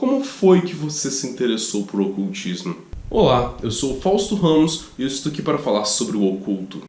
Como foi que você se interessou por ocultismo? Olá, eu sou o Fausto Ramos e eu estou aqui para falar sobre o oculto.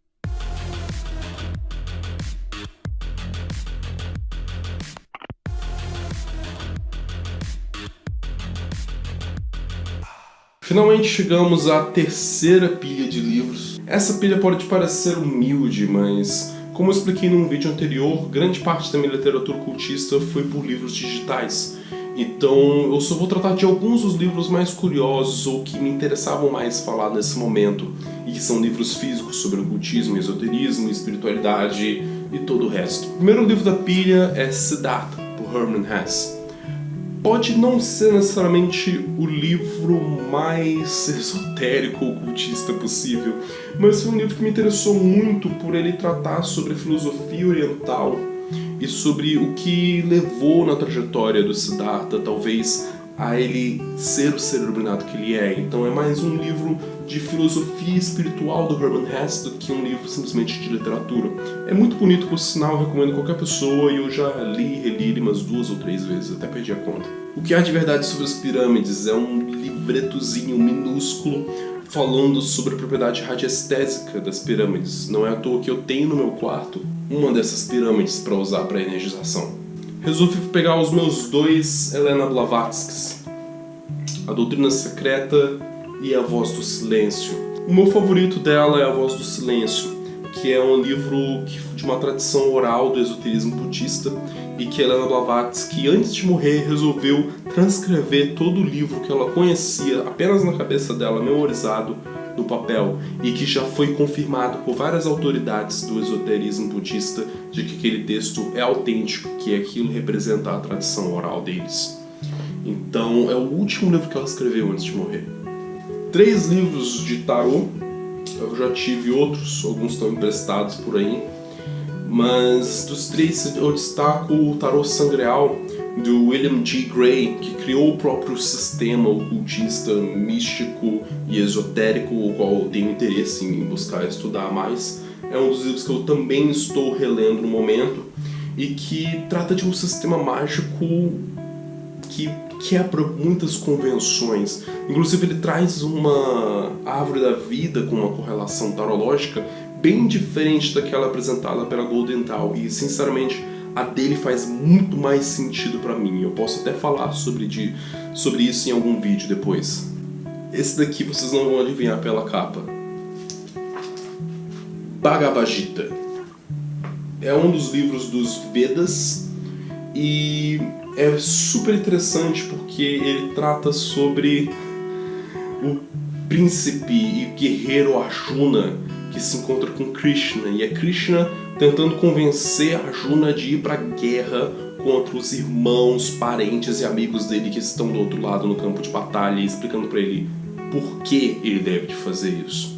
Finalmente chegamos à terceira pilha de livros. Essa pilha pode parecer humilde, mas como eu expliquei num vídeo anterior, grande parte da minha literatura ocultista foi por livros digitais. Então eu só vou tratar de alguns dos livros mais curiosos ou que me interessavam mais falar nesse momento, e que são livros físicos sobre ocultismo, esoterismo, espiritualidade e todo o resto. O primeiro livro da pilha é Siddhartha, por Hermann Hesse. Pode não ser necessariamente o livro mais esotérico ou ocultista possível, mas foi um livro que me interessou muito por ele tratar sobre a filosofia oriental e sobre o que levou na trajetória do Siddhartha, talvez, a ele ser o ser iluminado que ele é. Então é mais um livro de filosofia espiritual do Hermann Hesse do que um livro simplesmente de literatura. É muito bonito, por sinal, eu recomendo a qualquer pessoa, e eu já li e reli ele umas 2 ou 3 vezes, até perdi a conta. O que há de verdade sobre as pirâmides é um livretozinho minúsculo falando sobre a propriedade radiestésica das pirâmides. Não é à toa que eu tenho no meu quarto uma dessas pirâmides para usar para energização. Resolvi pegar os meus 2 Helena Blavatskys, A Doutrina Secreta e A Voz do Silêncio. O meu favorito dela é A Voz do Silêncio, que é um livro de uma tradição oral do esoterismo budista, e que Helena Blavatsky, antes de morrer, resolveu transcrever todo o livro que ela conhecia apenas na cabeça dela, memorizado no papel, e que já foi confirmado por várias autoridades do esoterismo budista de que aquele texto é autêntico, que aquilo representa a tradição oral deles. Então é o último livro que ela escreveu antes de morrer. 3 livros de tarô. Eu já tive outros, alguns estão emprestados por aí, mas dos 3 eu destaco o Tarô Sangreal, do William G. Gray, que criou o próprio sistema ocultista, místico e esotérico, o qual eu tenho interesse em buscar estudar mais. É um dos livros que eu também estou relendo no momento, e que trata de um sistema mágico que quebra muitas convenções. Inclusive ele traz uma árvore da vida com uma correlação tarológica bem diferente daquela apresentada pela Golden Dawn, e sinceramente a dele faz muito mais sentido pra mim. Eu posso até falar sobre isso em algum vídeo depois. Esse daqui vocês não vão adivinhar pela capa. Bhagavad Gita. É um dos livros dos Vedas e é super interessante porque ele trata sobre o príncipe e guerreiro Arjuna que se encontra com Krishna, e é Krishna tentando convencer Arjuna de ir para a guerra contra os irmãos, parentes e amigos dele que estão do outro lado no campo de batalha, e explicando para ele por que ele deve de fazer isso.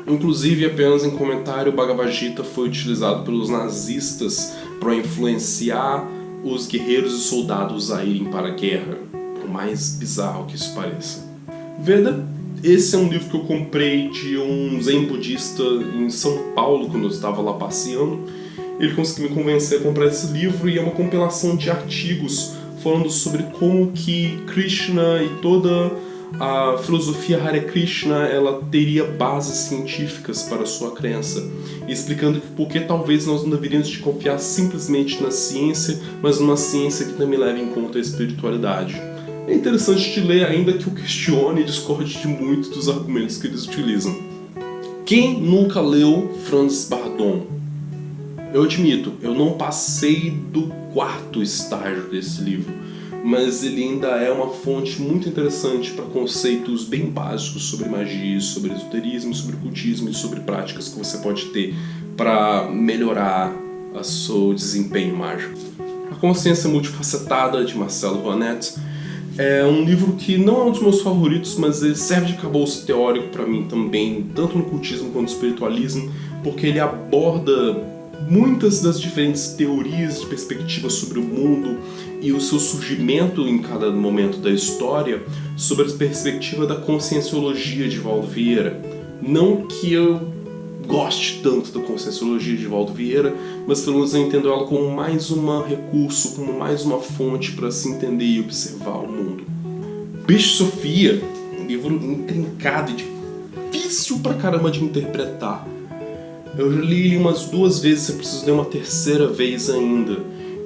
Inclusive, apenas em comentário, o Bhagavad Gita foi utilizado pelos nazistas para influenciar os guerreiros e soldados a irem para a guerra, por mais bizarro que isso pareça. Veda. Esse é um livro que eu comprei de um zen budista em São Paulo, quando eu estava lá passeando. Ele conseguiu me convencer a comprar esse livro, e é uma compilação de artigos falando sobre como que Krishna e toda a filosofia Hare Krishna ela teria bases científicas para a sua crença, e explicando por que talvez nós não deveríamos de confiar simplesmente na ciência, mas numa ciência que também leve em conta a espiritualidade. É interessante de ler, ainda que eu questione e discorde de muitos dos argumentos que eles utilizam. Quem nunca leu Franz Bardon? Eu admito, eu não passei do 4º estágio desse livro, mas ele ainda é uma fonte muito interessante para conceitos bem básicos sobre magia, sobre esoterismo, sobre ocultismo e sobre práticas que você pode ter para melhorar o seu desempenho mágico. A Consciência Multifacetada, de Marcelo Vanet, é um livro que não é um dos meus favoritos, mas ele serve de arcabouço teórico para mim também, tanto no ocultismo quanto no espiritualismo, porque ele aborda muitas das diferentes teorias de perspectiva sobre o mundo e o seu surgimento em cada momento da história sob a perspectiva da conscienciologia de Valdo Vieira. Não que eu goste tanto da Conscienciologia de Valdo Vieira, mas pelo menos eu entendo ela como mais um recurso, como mais uma fonte para se entender e observar o mundo. Bicho Sofia, um livro intrincado e difícil pra caramba de interpretar. Eu já li ele umas 2 vezes, eu preciso ler uma 3ª vez ainda.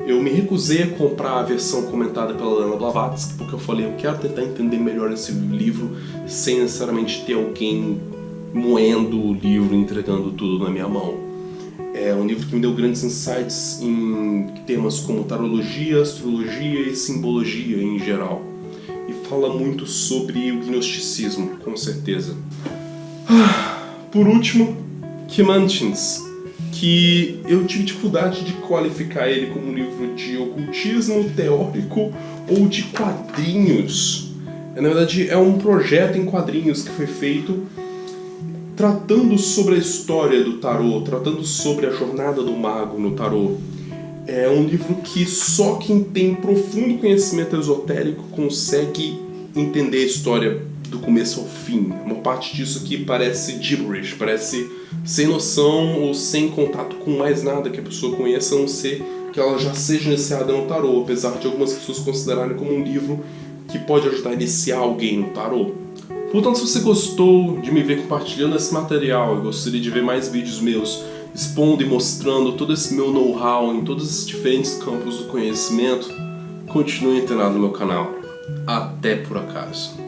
Eu me recusei a comprar a versão comentada pela Lana Blavatsky, porque eu falei, eu quero tentar entender melhor esse livro sem necessariamente ter alguém moendo o livro, entregando tudo na minha mão. É um livro que me deu grandes insights em temas como tarologia, astrologia e simbologia em geral. E fala muito sobre o gnosticismo, com certeza. Por último, Kim Anchins, que eu tive dificuldade de qualificar ele como um livro de ocultismo teórico ou de quadrinhos. Na verdade, é um projeto em quadrinhos que foi feito tratando sobre a história do tarô, tratando sobre a jornada do mago no tarô. É um livro que só quem tem profundo conhecimento esotérico consegue entender a história do começo ao fim. Uma parte disso aqui parece gibberish, parece sem noção ou sem contato com mais nada que a pessoa conheça, a não ser que ela já seja iniciada no tarô, apesar de algumas pessoas considerarem como um livro que pode ajudar a iniciar alguém no tarô. Portanto, se você gostou de me ver compartilhando esse material e gostaria de ver mais vídeos meus expondo e mostrando todo esse meu know-how em todos esses diferentes campos do conhecimento, continue antenado no meu canal. Até por acaso.